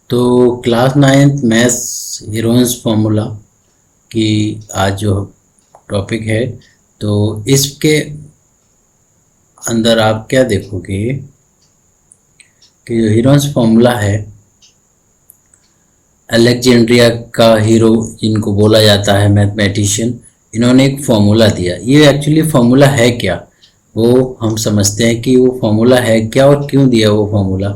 तो class 9th maths heroines formula की आज जो टॉपिक है, तो इसके अंदर आप क्या देखोगे कि जो हीरोइंस फार्मूला है, अलेक्जेंड्रिया का हीरो जिनको बोला जाता है मैथमेटिशियन, इन्होंने एक फार्मूला दिया। ये एक्चुअली फार्मूला है क्या, वो हम समझते हैं कि वो फार्मूला है क्या और क्यों दिया वो फार्मूला।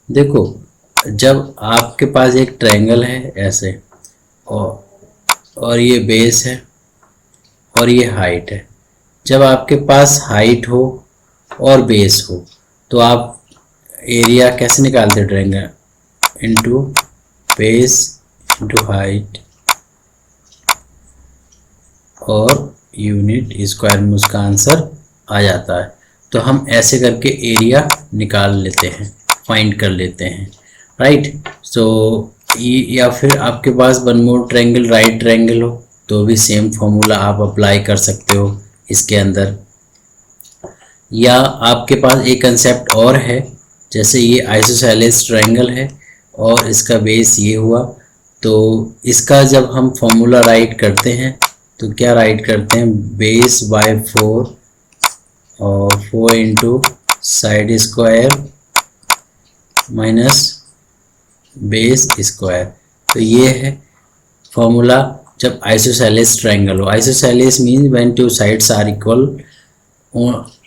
देखो, जब आपके पास एक ट्रायंगल है ऐसे, और ये बेस है और ये हाइट है। जब आपके पास हाइट हो और बेस हो तो आप एरिया कैसे निकालते हैं? Triangle into base into height और यूनिट स्क्वायर में उसका आंसर आ जाता है। तो हम ऐसे करके एरिया निकाल लेते हैं, फाइंड कर लेते हैं, राइट। सो या फिर आपके पास one more triangle, right triangle हो तो भी सेम फॉर्मूला आप अप्लाई कर सकते हो इसके अंदर। या आपके पास एक कंसेप्ट और है, जैसे ये आइसोसेलेस ट्रायंगल है और इसका बेस ये हुआ, तो इसका जब हम फॉर्मूला राइट करते हैं तो क्या राइट करते हैं? बेस बाय 4 और 4 into side square minus base square. तो ये है फॉर्मूला जब आइसोसेलेस ट्रायंगल हो। Isosceles means when two sides are equal,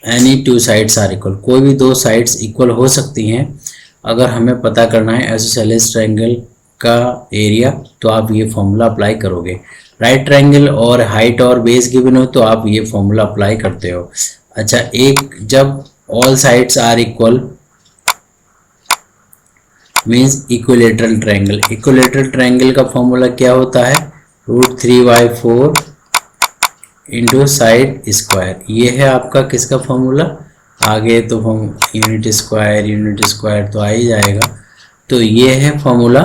any two sides are equal, कोई भी दो साइड्स इक्वल हो सकती हैं। अगर हमें पता करना है आइसोसेलेस ट्रायंगल का एरिया तो आप ये फॉर्मूला अप्लाई करोगे। राइट ट्रायंगल और हाइट और बेस गिवन हो तो आप ये फॉर्मूला अप्लाई करते हो। अच्छा, एक जब all sides are equal means equilateral triangle. Equilateral triangle का फॉर्मूला क्या होता है? √3/4 इंटू साइड स्क्वायर। ये है आपका किसका फॉर्मूला? आगे तो हम यूनिट स्क्वायर तो आ ही जाएगा। तो ये है फॉर्मूला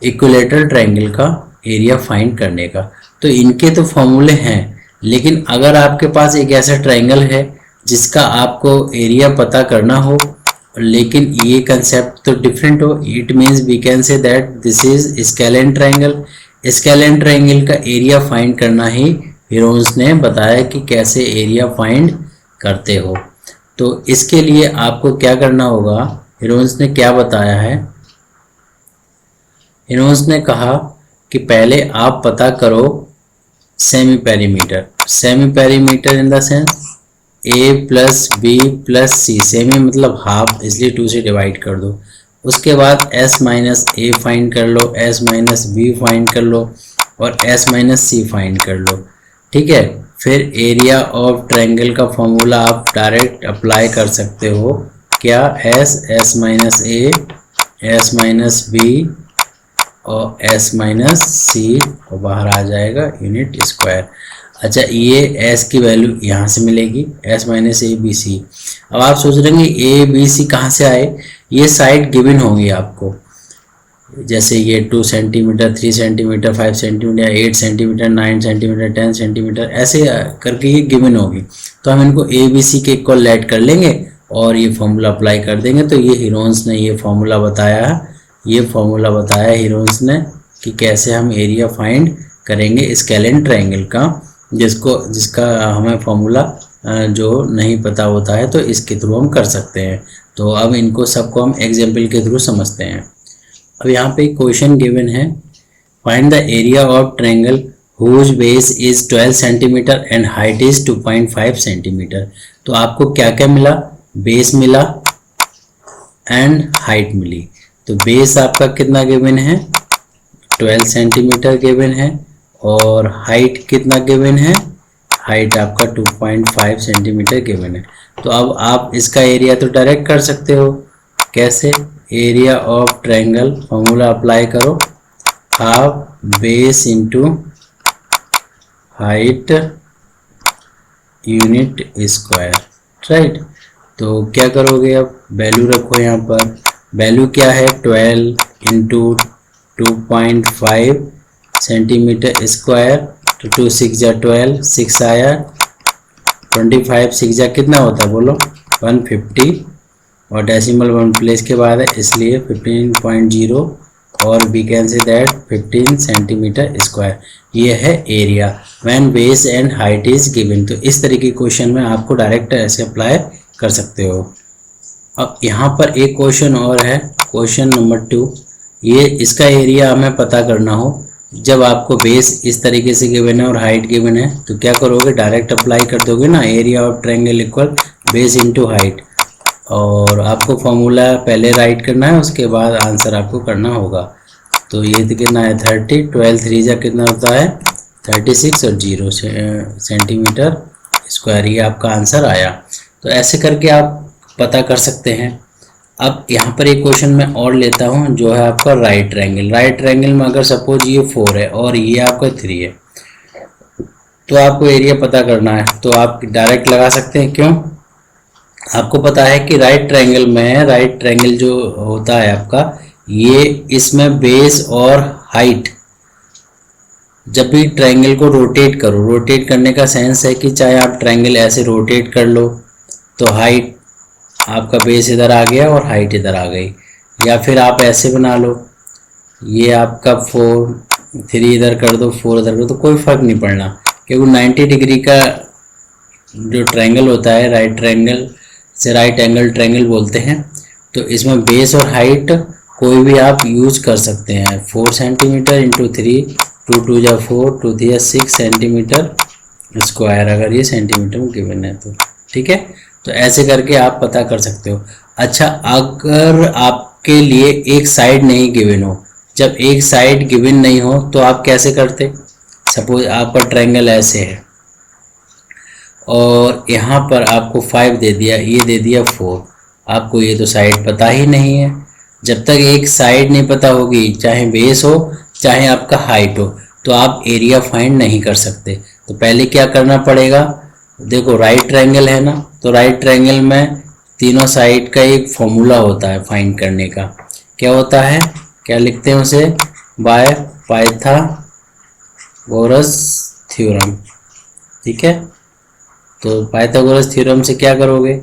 इक्विलेटरल ट्रायंगल का एरिया फाइंड करने का। तो इनके तो फॉर्मूले हैं, लेकिन अगर आपके पास एक ऐसा ट्रायंगल है जिसका आपको एरिया पता करना हो लेकिन ये कंसेप्ट तो डिफरेंट हो, it means we can say that this is scalene triangle. Scalene triangle का एरिया फाइंड करना ही हीरोइंस ने बताया कि कैसे एरिया फाइंड करते हो। तो इसके लिए आपको क्या करना होगा? हीरोइंस ने क्या बताया है? हीरोइंस ने कहा कि पहले आप पता करो semi perimeter. Semi perimeter in the sense a plus B plus C, semi मतलब हाफ, इसलिए 2 से डिवाइड कर दो। उसके बाद s माइनस ए फाइंड कर लो, s माइनस बी फाइंड कर लो और s माइनस सी फाइंड कर लो, ठीक है। फिर एरिया ऑफ ट्रायंगल का फॉर्मूला आप डायरेक्ट अप्लाई कर सकते हो। क्या? s minus A, s minus B और s माइनस सी, और बाहर आ जाएगा यूनिट स्क्वायर। अच्छा, ये s की वैल्यू यहाँ से मिलेगी, s minus A B C. अब आप सोच रहे हैं ए बी सी कहाँ से आए? ये साइड गिवन होंगी आपको, जैसे ये 2 centimetre, 3 centimetre, 5 centimetre, 8 centimetre, 9 centimetre, 10 centimetre, ऐसे करके ये गिवन होगी। तो हम इनको ए बी सी के इक्वल लेट कर लेंगे और ये फॉर्मूला अप्लाई कर देंगे। तो ये हीरोइंस ने ये फॉर्मूला बताया, हीरोइंस ने कि कैसे हम एरिया फाइंड करेंगे स्केलेन ट्रायंगल का, जिसका हमें फॉर्मूला जो नहीं पता होता है तो इसके थ्रू हम कर सकते हैं। तो अब इनको सबको हम एग्जाम्पल के थ्रू समझते हैं। अब यहाँ पे क्वेश्चन गिवन है, find the area of triangle whose base is 12 centimetre and height is 2.5 centimetre. तो आपको क्या क्या मिला? बेस मिला एंड हाइट मिली। तो बेस आपका कितना गिवन है? 12 सेंटीमीटर गिवन है और हाइट कितना गिवन है? हाइट आपका 2.5 सेंटीमीटर गिवन है। तो अब आप इसका एरिया तो डायरेक्ट कर सकते हो। कैसे? Area of triangle formula apply करो, half base into height unit square, right. तो क्या करोगे? अब वैल्यू रखो यहाँ पर। वैल्यू क्या है? 12 इंटू 2.5 सेंटीमीटर स्क्वायर, तो 2 6 जा 12, 6 आया, 25 6 जा कितना होता है बोलो? 150 और डेसिमल 1 प्लेस के बाद है, इसलिए 15.0 और we can say that 15 centimetre square. ये है area when base and height is given. तो इस तरीके के क्वेश्चन में आपको डायरेक्ट ऐसे अप्लाई कर सकते हो। अब यहाँ पर एक क्वेश्चन और है, क्वेश्चन नंबर 2। ये इसका एरिया हमें पता करना हो। जब आपको बेस इस तरीके से गिवन है और हाइट गिवन है तो क्या करोगे, डायरेक्ट अप्लाई कर दोगे ना, area of triangle equal base into height. और आपको फॉर्मूला पहले राइट करना है, उसके बाद आंसर आपको करना होगा। तो ये कितना है 30, 12 3 जा कितना होता है 36 और 0 सेंटीमीटर स्क्वायर। ये आपका आंसर आया। तो ऐसे करके आप पता कर सकते हैं। अब यहाँ पर एक क्वेश्चन मैं और लेता हूँ जो है आपका राइट ट्रायंगल। राइट ट्रायंगल में अगर सपोज ये 4 है और ये आपका 3 है, तो आपको एरिया पता करना है। तो आप डायरेक्ट लगा सकते हैं। क्यों? आपको पता है कि राइट ट्रायंगल में, राइट ट्रायंगल जो होता है आपका, ये इसमें बेस और हाइट, जब भी ट्रायंगल को रोटेट करो, रोटेट करने का सेंस है कि चाहे आप ट्रायंगल ऐसे रोटेट कर लो तो हाइट आपका बेस इधर आ गया और हाइट इधर आ गई, या फिर आप ऐसे बना लो, ये आपका 4 3 इधर कर दो 4 इधर कर दो, तो कोई फर्क नहीं पड़ना। क्योंकि 90 डिग्री का जो ट्रायंगल होता है, राइट ट्रायंगल से राइट एंगल ट्रायंगल बोलते हैं। तो इसमें बेस और हाइट कोई भी आप यूज कर सकते हैं। 4 सेंटीमीटर इंटू 3, 2 2 जा 4, 2 3 जा 6 सेंटीमीटर स्क्वायर, अगर ये सेंटीमीटर में गिवन है तो ठीक है। तो ऐसे करके आप पता कर सकते हो। अच्छा, अगर आपके लिए एक साइड नहीं गिवन हो, जब एक साइड गिवन नहीं हो तो आप कैसे करते? सपोज आपका ट्रायंगल ऐसे है और यहाँ पर आपको 5 दे दिया, ये दे दिया 4, आपको ये तो साइड पता ही नहीं है। जब तक एक साइड नहीं पता होगी, चाहे बेस हो चाहे आपका हाइट हो, तो आप एरिया फाइंड नहीं कर सकते। तो पहले क्या करना पड़ेगा, देखो राइट ट्रायंगल है ना, तो राइट ट्रायंगल में तीनों साइड का एक फॉर्मूला होता है फाइंड करने का। क्या होता है, क्या लिखते हैं उसे, बाय पाइथागोरस थ्योरम। ठीक है, तो पाइथागोरस थ्योरम से क्या करोगे,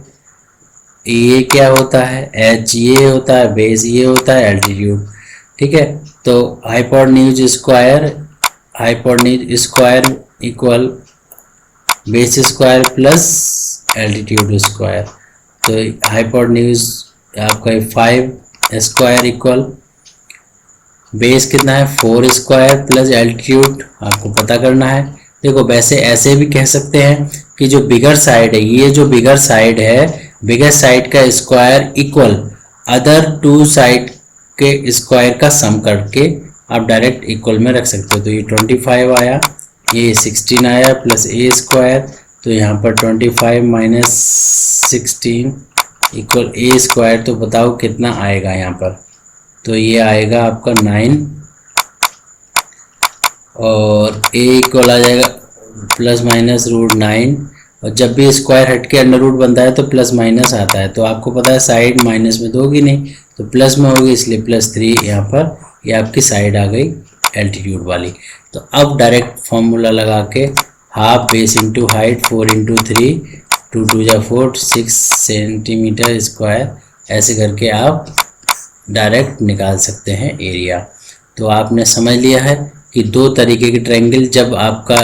ये क्या होता है, एच ये होता है, बेस ये होता है, एल्टीट्यूड। ठीक है, तो hypotenuse square equal base square plus altitude square. तो हाइपोटेन्यूज आपका 5 स्क्वायर इक्वल बेस कितना है 4 स्क्वायर प्लस एल्टीट्यूड आपको पता करना है। देखो वैसे ऐसे भी कह सकते हैं कि जो बिगर साइड है, ये जो बिगर साइड है, बिगर साइड का स्क्वायर इक्वल अदर 2 साइड के स्क्वायर का सम करके आप डायरेक्ट इक्वल में रख सकते हो। तो ये 25 आया, ये 16 आया प्लस ए स्क्वायर, तो यहाँ पर 25 माइनस 16 इक्वल ए स्क्वायर। तो बताओ कितना आएगा यहाँ पर, तो ये आएगा आपका 9 और ए इक्वल आ जाएगा प्लस माइनस √9। और जब भी स्क्वायर हट के अंडर रूट बनता है तो प्लस माइनस आता है, तो आपको पता है साइड माइनस में दोगी नहीं तो प्लस में होगी, इसलिए +3 यहाँ पर ये आपकी साइड आ गई एल्टीट्यूड वाली। तो अब डायरेक्ट फॉर्मूला लगा के half base into height 4 into 3, 2 2 जा 4, 6 सेंटीमीटर स्क्वायर, ऐसे करके आप डायरेक्ट निकाल सकते हैं एरिया। तो आपने समझ लिया है कि 2 तरीके के ट्रायंगल, जब आपका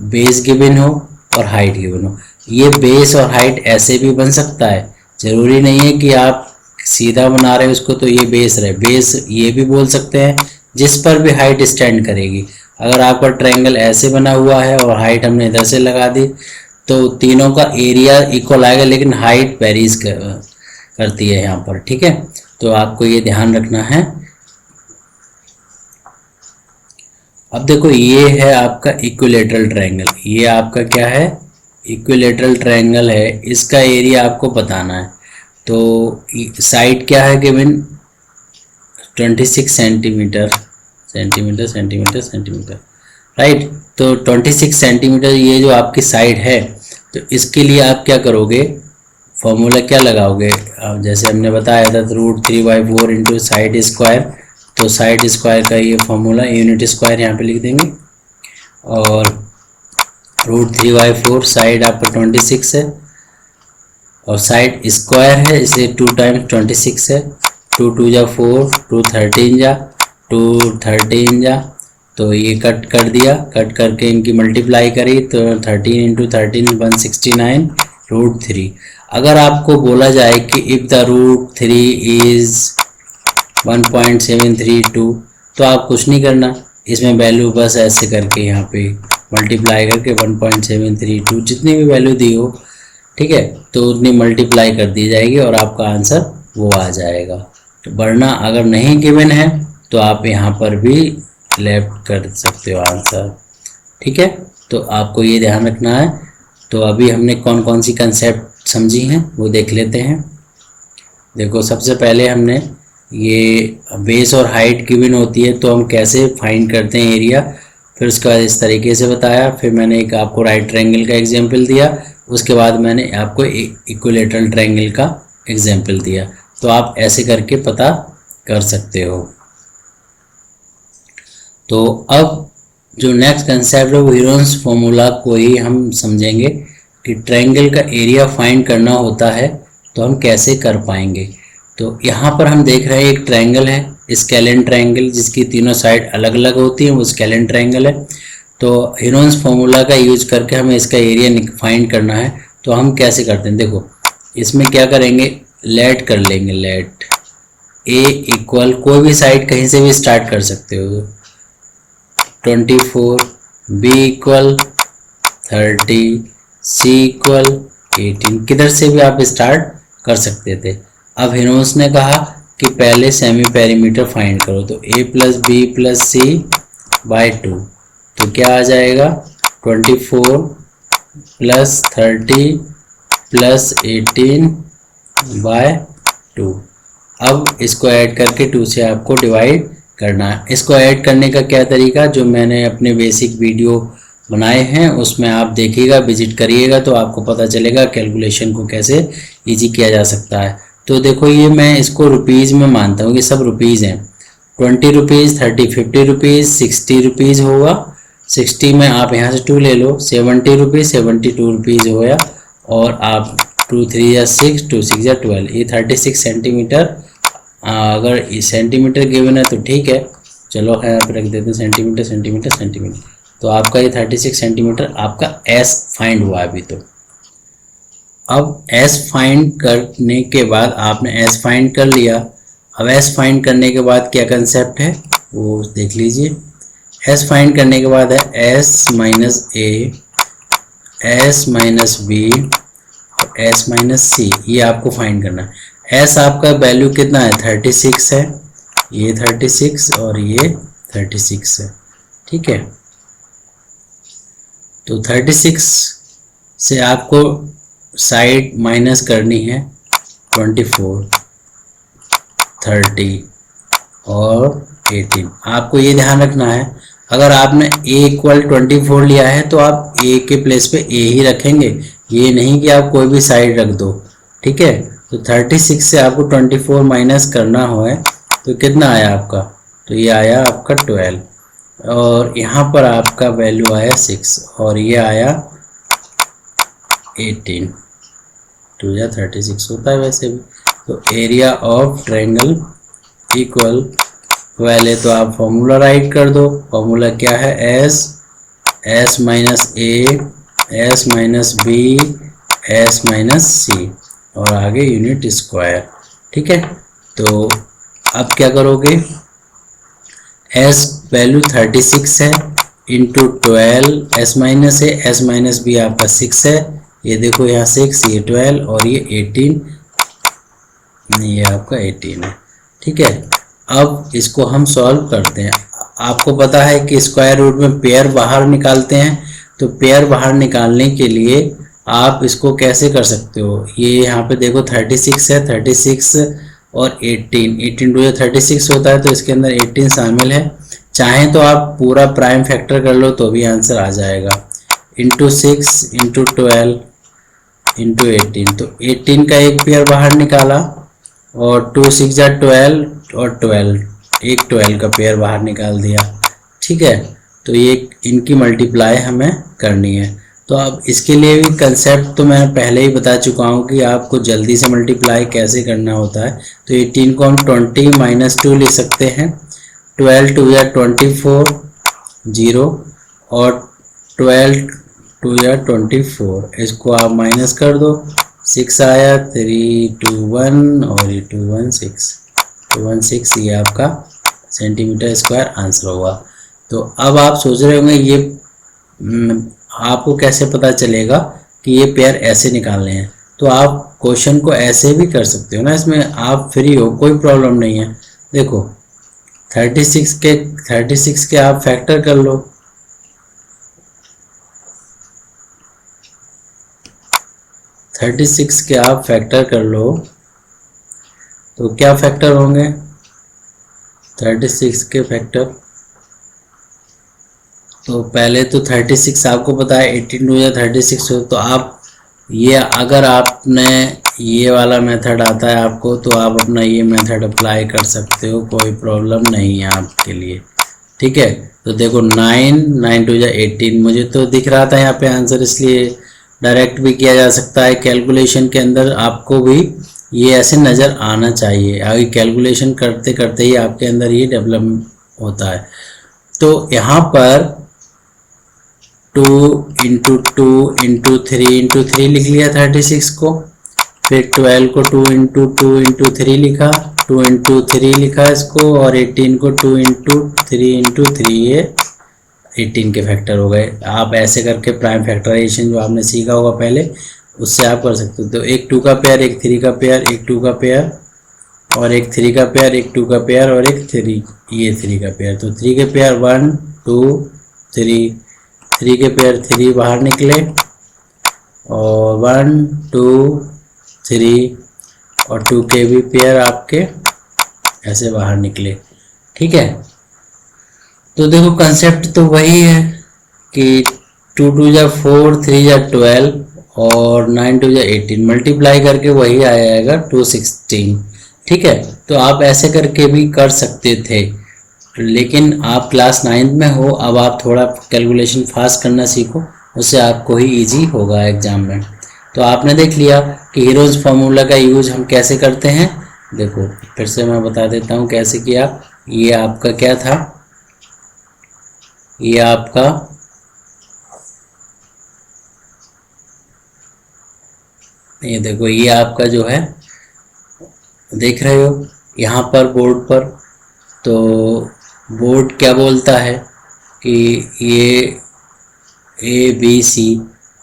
बेस गिवन हो और हाइट गिवन हो। ये बेस और हाइट ऐसे भी बन सकता है, ज़रूरी नहीं है कि आप सीधा बना रहे हो उसको तो ये बेस रहे। बेस ये भी बोल सकते हैं जिस पर भी हाइट स्टैंड करेगी। अगर आपका ट्रायंगल ऐसे बना हुआ है और हाइट हमने इधर से लगा दी तो तीनों का एरिया इक्वल आएगा, लेकिन हाइट वेरीज करती है यहाँ पर। ठीक है, तो आपको ये ध्यान रखना है। अब देखो ये है आपका इक्विलेटरल ट्रायंगल, ये आपका क्या है, इक्विलेटरल ट्रायंगल है। इसका एरिया आपको बताना है। तो साइड क्या है गिवन 26 सेंटीमीटर, राइट। तो 26 सेंटीमीटर ये जो आपकी साइड है, तो इसके लिए आप क्या करोगे, फॉर्मूला क्या लगाओगे, जैसे हमने बताया था √3/4 इंटू साइड स्क्वायर। तो साइड स्क्वायर का ये फॉर्मूला यूनिट स्क्वायर यहाँ पे लिख देंगे, और √3/4 साइड आपका 26 है और साइड स्क्वायर है इसलिए 2 टाइम्स 26 है, 2 2 जा 4, 2 13 जा 2 13 जा, तो ये कट कर दिया, कट करके इनकी मल्टीप्लाई करी तो 13 इंटू 13 169 रूट 3। अगर आपको बोला जाए कि इफ़ द रूट 3 इज़ 1.732 तो आप कुछ नहीं करना, इसमें वैल्यू बस ऐसे करके यहाँ पे मल्टीप्लाई करके 1.732 जितनी भी वैल्यू दी हो, ठीक है, तो उतनी मल्टीप्लाई कर दी जाएगी और आपका आंसर वो आ जाएगा। तो वरना अगर नहीं गिवन है तो आप यहाँ पर भी लेफ्ट कर सकते हो आंसर, ठीक है। तो आपको ये ध्यान रखना है। तो अभी हमने कौन कौन सी कंसेप्ट समझी हैं वो देख लेते हैं। देखो सबसे पहले हमने ये बेस और हाइट गिवन होती है तो हम कैसे फाइंड करते हैं एरिया, फिर उसके बाद इस तरीके से बताया, फिर मैंने एक आपको राइट ट्रायंगल का एग्जांपल दिया, उसके बाद मैंने आपको इक्विलेटरल ट्रायंगल का एग्जांपल दिया। तो आप ऐसे करके पता कर सकते हो। तो अब जो नेक्स्ट कंसेप्ट है वो हीरोन्स फॉर्मूला को ही हम समझेंगे कि ट्रायंगल का एरिया फाइंड करना होता है तो हम कैसे कर पाएंगे। तो यहाँ पर हम देख रहे हैं एक ट्रायंगल है, स्केलेन ट्रायंगल, जिसकी तीनों साइड अलग अलग होती हैं, वो स्केलेन ट्रायंगल है। तो हीरोन्स फॉर्मूला का यूज करके हमें इसका एरिया फाइंड करना है। तो हम कैसे करते हैं, देखो इसमें क्या करेंगे, लेट कर लेंगे, लेट ए इक्वल, कोई भी साइड कहीं से भी स्टार्ट कर सकते हो, 24, बी इक्वल 30, सी इक्वल 18, किधर से भी आप स्टार्ट कर सकते थे। अब हीरोन्स ने कहा कि पहले सेमी पेरीमीटर फाइंड करो, तो a plus B plus C by 2, तो क्या आ जाएगा 24 प्लस 30 प्लस 18 बाय 2। अब इसको ऐड करके 2 से आपको डिवाइड करना है। इसको ऐड करने का क्या तरीका, जो मैंने अपने बेसिक वीडियो बनाए हैं उसमें आप देखिएगा, विजिट करिएगा, तो आपको पता चलेगा कैलकुलेशन को कैसे इजी किया जा सकता है। तो देखो ये मैं इसको रुपीज़ में मानता हूँ कि सब रुपीज़ हैं, 20 रुपीज़, 30 50 रुपीज़, 60 रुपीज़ होगा, 60 में आप यहाँ से 2 ले लो, 70 रुपीज़, 72 रुपीज़ होगा, और आप 2 3 या 6, 2 6 या 12, ये 36 सेंटीमीटर। अगर सेंटीमीटर गिवन है तो ठीक है, चलो यहाँ पर रख देते हैं सेंटीमीटर सेंटीमीटर सेंटीमीटर। तो आपका ये 36 सेंटीमीटर आपका एस फाइंड हुआ अभी। तो अब एस फाइंड करने के बाद आपने एस फाइंड कर लिया। अब एस फाइंड करने के बाद क्या कंसेप्ट है वो देख लीजिए। एस फाइंड करने के बाद है S minus A, S minus B और एस माइनस सी, ये आपको फाइंड करना है। एस आपका वैल्यू कितना है 36 है, ये 36 और ये 36 है, ठीक है। तो 36 से आपको साइड माइनस करनी है 24, 30 और 18। आपको ये ध्यान रखना है, अगर आपने a इक्वल 24 लिया है तो आप a के प्लेस पे a ही रखेंगे, ये नहीं कि आप कोई भी साइड रख दो, ठीक है। तो 36 से आपको 24 माइनस करना हो है तो कितना आया आपका, तो ये आया आपका 12, और यहाँ पर आपका वैल्यू आया 6 और ये आया 18, 2 या 36 होता है वैसे भी। तो एरिया ऑफ ट्रायंगल इक्वल, पहले तो आप फॉर्मूला राइट कर दो। फॉर्मूला क्या है, S minus A, S minus B, S minus C और आगे यूनिट स्क्वायर, ठीक है। तो अब क्या करोगे, एस वैल्यू 36 है इंटू 12, एस माइनस है, एस माइनस बी आपका 6 है, ये देखो यहाँ 6, ये 12 और ये 18, ये आपका 18 है, ठीक है। अब इसको हम सॉल्व करते हैं। आपको पता है कि स्क्वायर रूट में पेयर बाहर निकालते हैं, तो पेयर बाहर निकालने के लिए आप इसको कैसे कर सकते हो, ये यहाँ पे देखो 36 है, 36 और 18 2 36 होता है, तो इसके अंदर 18 शामिल है। चाहें तो आप पूरा प्राइम फैक्टर कर लो तो भी आंसर आ जाएगा, इंटू 6 इंटू 12 इंटू 18, तो 18 का एक पेयर बाहर निकाला और 2 6 जा 12 और 12, एक 12 का पेयर बाहर निकाल दिया, ठीक है। तो ये इनकी मल्टीप्लाई हमें करनी है, तो अब इसके लिए भी कंसेप्ट तो मैं पहले ही बता चुका हूँ कि आपको जल्दी से मल्टीप्लाई कैसे करना होता है। तो 18 को हम 20 माइनस 2 लिख सकते हैं। 12 2 या 24 0 और 12 2 या 24, इसको आप माइनस कर दो, 6 आया, 3 2 1 और ये 2 1 6, 2 1 6 ये आपका सेंटीमीटर स्क्वायर आंसर होगा। तो अब आप सोच रहे होंगे ये आपको कैसे पता चलेगा कि ये पेयर ऐसे निकालने हैं। तो आप क्वेश्चन को ऐसे भी कर सकते हो ना, इसमें आप फ्री हो, कोई प्रॉब्लम नहीं है। देखो 36 के आप फैक्टर कर लो, 36 के आप फैक्टर कर लो तो क्या फैक्टर होंगे 36 के फैक्टर। तो पहले तो 36 आपको पता है 18 या 36 हो, तो आप ये अगर आपने ये वाला मेथड आता है आपको तो आप अपना ये मेथड अप्लाई कर सकते हो, कोई प्रॉब्लम नहीं है आपके लिए। ठीक है, तो देखो 9 2 या 18 मुझे तो दिख रहा था यहाँ पे आंसर, इसलिए डायरेक्ट भी किया जा सकता है। कैलकुलेशन के अंदर आपको भी ये ऐसे नज़र आना चाहिए, आगे कैलकुलेशन करते करते ही आपके अंदर ये डेवलप होता है। तो यहाँ पर 2 इंटू 2 इंटू 3 लिख लिया 36 को, फिर 12 को 2 इंटू 3 लिखा, 2 इंटू 3 लिखा इसको, और 18 को 2 इंटू 3 ये 18 के फैक्टर हो गए। आप ऐसे करके प्राइम फैक्टराइजेशन जो आपने सीखा होगा पहले, उससे आप कर सकते हो। तो एक 2 का पेयर, एक 3 का पेयर, एक 2 का पेयर और एक 3 का पेयर, एक 2 का पेयर और एक 3 ये 3 का पेयर। तो 3 के पेयर 1 2 3, 3 के पेयर 3 बाहर निकले और 1 2 3 और 2 के भी पेयर आपके ऐसे बाहर निकले। ठीक है, तो देखो कंसेप्ट तो वही है कि 2 2 या 4, 3 या 12 और 9 2 या 18 मल्टीप्लाई करके वही आएगा 216। ठीक है, तो आप ऐसे करके भी कर सकते थे, लेकिन आप क्लास 9th में हो, अब आप थोड़ा कैलकुलेशन फास्ट करना सीखो, उससे आपको ही इजी होगा एग्जाम में। तो आपने देख लिया कि हीरोज फार्मूला का यूज हम कैसे करते हैं। देखो फिर से मैं बता देता हूँ कैसे किया। ये आपका क्या था, ये आपका ये देखो, ये आपका जो है देख रहे हो यहाँ पर बोर्ड पर, तो बोर्ड क्या बोलता है कि ये ABC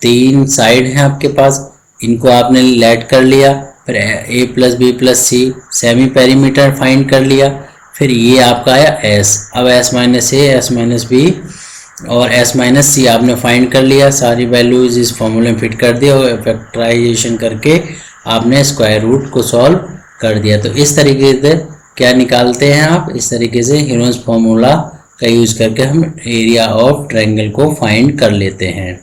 3 साइड हैं आपके पास, इनको आपने लेट कर लिया, फिर A plus B plus C semi perimeter find कर लिया, फिर ये आपका आया S। अब S minus A, S minus B और S माइनस C आपने फाइंड कर लिया, सारी वैल्यूज इस फॉर्मूले में फिट कर दिया और फैक्टराइजेशन करके आपने स्क्वायर रूट को सॉल्व कर दिया। तो इस तरीके से क्या निकालते हैं आप, इस तरीके से हीरोज फॉर्मूला का यूज करके हम एरिया ऑफ ट्रायंगल को फाइंड कर लेते हैं।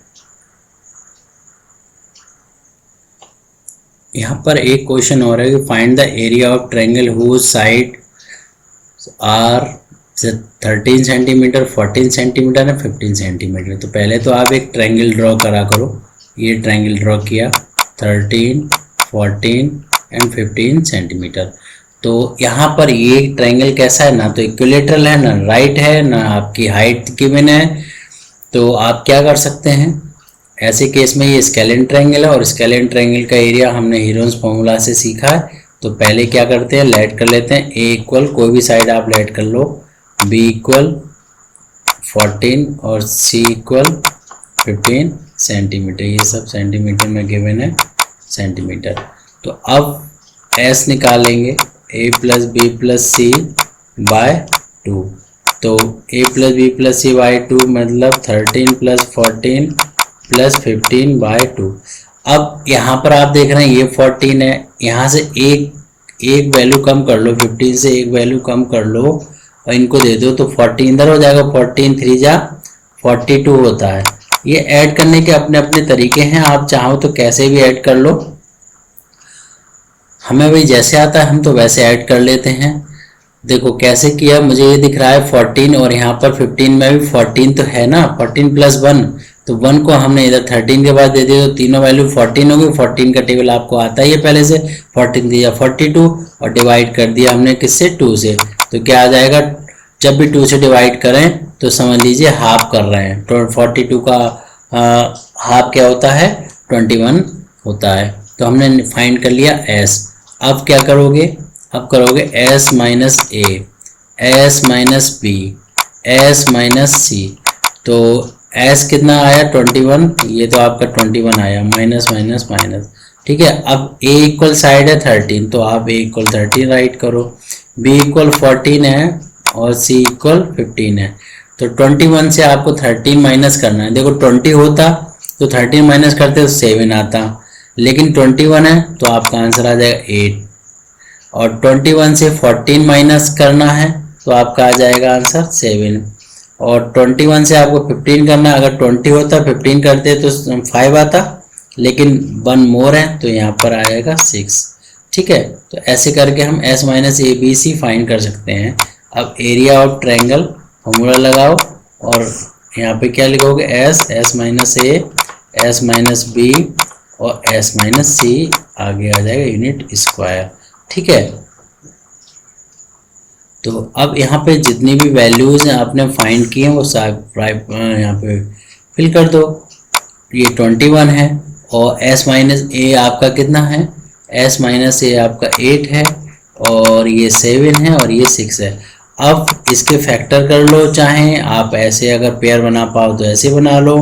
यहाँ पर एक क्वेश्चन और है कि find the area of triangle whose side are 13 centimetre, 14 centimetre है, 15 सेंटीमीटर। तो पहले तो आप एक ट्रायंगल ड्रॉ करा करो। ये ट्रायंगल ड्रॉ किया 13 14 एंड 15 सेंटीमीटर। तो यहाँ पर ये ट्रायंगल कैसा है, ना तो इक्विलेटरल है, ना राइट है, ना आपकी हाइट गिवन है। तो आप क्या कर सकते हैं, ऐसे केस में ये स्केलेन ट्रायंगल है और स्केलेन ट्रायंगल का एरिया हमने हीरोज फॉर्मूला से सीखा है। तो पहले क्या करते हैं, लेट कर लेते हैं। ए इक्वल कोई भी साइड आप लेट कर लो, बी इक्वल 14 और सी इक्वल 15 सेंटीमीटर। ये सब सेंटीमीटर में गिवन है, सेंटीमीटर। तो अब एस निकालेंगे, ए प्लस बी प्लस सी बाय 2। तो ए प्लस बी प्लस सी बाय 2 मतलब 13 प्लस 14 प्लस 15 बाय 2। अब यहाँ पर आप देख रहे हैं ये 14 है, यहाँ से एक वैल्यू कम कर लो, 15 से एक वैल्यू कम कर लो और इनको दे दो तो 14 इधर हो जाएगा, 14 3 जा 42 होता है। ये ऐड करने के अपने अपने तरीके हैं, आप चाहो तो कैसे भी ऐड कर लो। हमें भाई जैसे आता है हम तो वैसे ऐड कर लेते हैं। देखो कैसे किया, मुझे ये दिख रहा है 14 और यहाँ पर 15 में भी 14 तो है ना, 14 प्लस 1 तो 1 को हमने इधर 13 के बाद दे दिया तो तीनों वैल्यू 14 होगी। 14 का टेबल आपको आता ही है पहले से, 14 दिया 42 और डिवाइड कर दिया हमने किससे, 2 से। तो क्या आ जाएगा, जब भी 2 से डिवाइड करें तो समझ लीजिए हाफ कर रहे हैं। तो 42 का हाफ क्या होता है, 21 होता है। तो हमने फाइंड कर लिया s। अब क्या करोगे, अब करोगे s minus A, s minus B, s minus C. तो s कितना आया 21, ये तो आपका 21 आया, माइनस माइनस माइनस, ठीक है। अब a इक्वल साइड है 13, तो आप a इक्वल 13 राइट करो, b इक्वल 14 है और c इक्वल 15 है। तो 21 से आपको 13 माइनस करना है। देखो 20 होता तो 13 माइनस करते तो 7 आता, लेकिन 21 है तो आपका आंसर आ जाएगा 8। और 21 से 14 माइनस करना है तो आपका आ जाएगा आंसर 7। और 21 से आपको 15 करना है, अगर 20 होता 15 करते तो 5 आता, लेकिन 1 मोर है तो यहाँ पर आएगा 6, ठीक है। तो ऐसे करके हम s minus A B C find कर सकते हैं। अब एरिया ऑफ ट्रायंगल फॉर्मूला लगाओ और यहाँ पे क्या लिखोगे, s minus A, s minus B और s माइनस सी, आगे आ जाएगा यूनिट स्क्वायर, ठीक है। तो अब यहाँ पे जितनी भी वैल्यूज हैं आपने फाइंड किए हैं वो यहाँ पे फिल कर दो। ये 21 है और s माइनस ए आपका कितना है, s माइनस ए आपका 8 है और ये 7 है और ये 6 है। अब इसके फैक्टर कर लो, चाहे आप ऐसे अगर पेयर बना पाओ तो ऐसे बना लो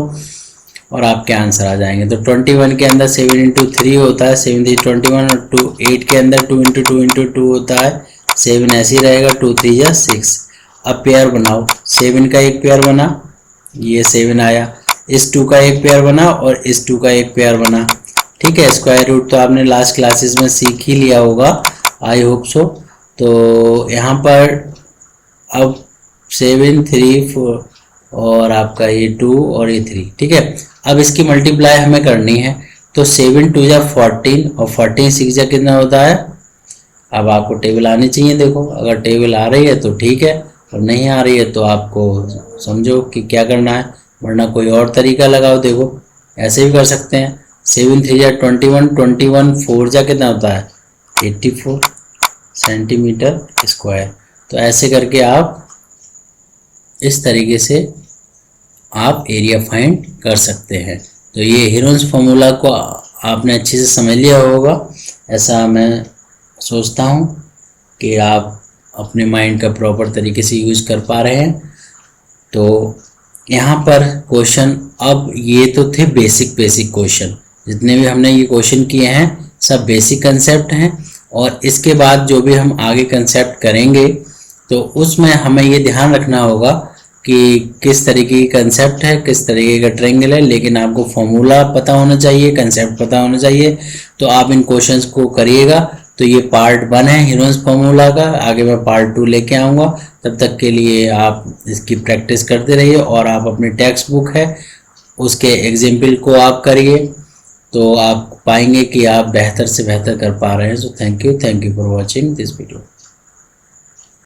और आपके आंसर आ जाएंगे। तो 21 के अंदर 7 इंटू 3 होता है, 7 3 21, और 8 के अंदर 2 इंटू 2 इंटू 2 होता है, 7 ऐसे ही रहेगा, 2 3 या 6। अब पेयर बनाओ, 7 का एक पेयर बना, ये 7 आया, इस 2 का एक पेयर बना और इस 2 का एक पेयर बना, ठीक है। स्क्वायर रूट तो आपने लास्ट क्लासेस में सीख ही लिया होगा, आई होप सो। तो यहाँ पर अब 7 3 4 और आपका ये 2 और ये 3, ठीक है। अब इसकी मल्टीप्लाई हमें करनी है, तो 7 2 या 14 और 14 6 या कितना होता है। अब आपको टेबल आनी चाहिए, देखो अगर टेबल आ रही है तो ठीक है, और नहीं आ रही है तो आपको समझो कि क्या करना है, वरना कोई और तरीका लगाओ। देखो ऐसे भी कर सकते हैं, 7 3 या 21, 21 4 जा कितना होता है 84 सेंटीमीटर स्क्वायर। तो ऐसे करके आप इस तरीके से आप एरिया फाइंड कर सकते हैं। तो ये हीरोन्स फार्मूला को आपने अच्छे से समझ लिया होगा, ऐसा मैं सोचता हूँ कि आप अपने माइंड का प्रॉपर तरीके से यूज़ कर पा रहे हैं। तो यहाँ पर क्वेश्चन, अब ये तो थे बेसिक क्वेश्चन, जितने भी हमने ये क्वेश्चन किए हैं सब बेसिक कंसेप्ट हैं। और इसके बाद जो भी हम आगे कंसेप्ट करेंगे तो उसमें हमें ये ध्यान रखना होगा कि किस तरीके की कंसेप्ट है, किस तरीके का ट्रायंगल है, लेकिन आपको फॉर्मूला पता होना चाहिए, कंसेप्ट पता होना चाहिए। तो आप इन क्वेश्चंस को करिएगा। तो ये पार्ट 1 है हीरोन्स फार्मूला का, आगे मैं पार्ट 2 लेके आऊँगा। तब तक के लिए आप इसकी प्रैक्टिस करते रहिए और आप अपनी टेक्स्ट बुक है उसके एग्जाम्पल को आप करिए, तो आप पाएंगे कि आप बेहतर से बेहतर कर पा रहे हैं। So thank you for watching this video.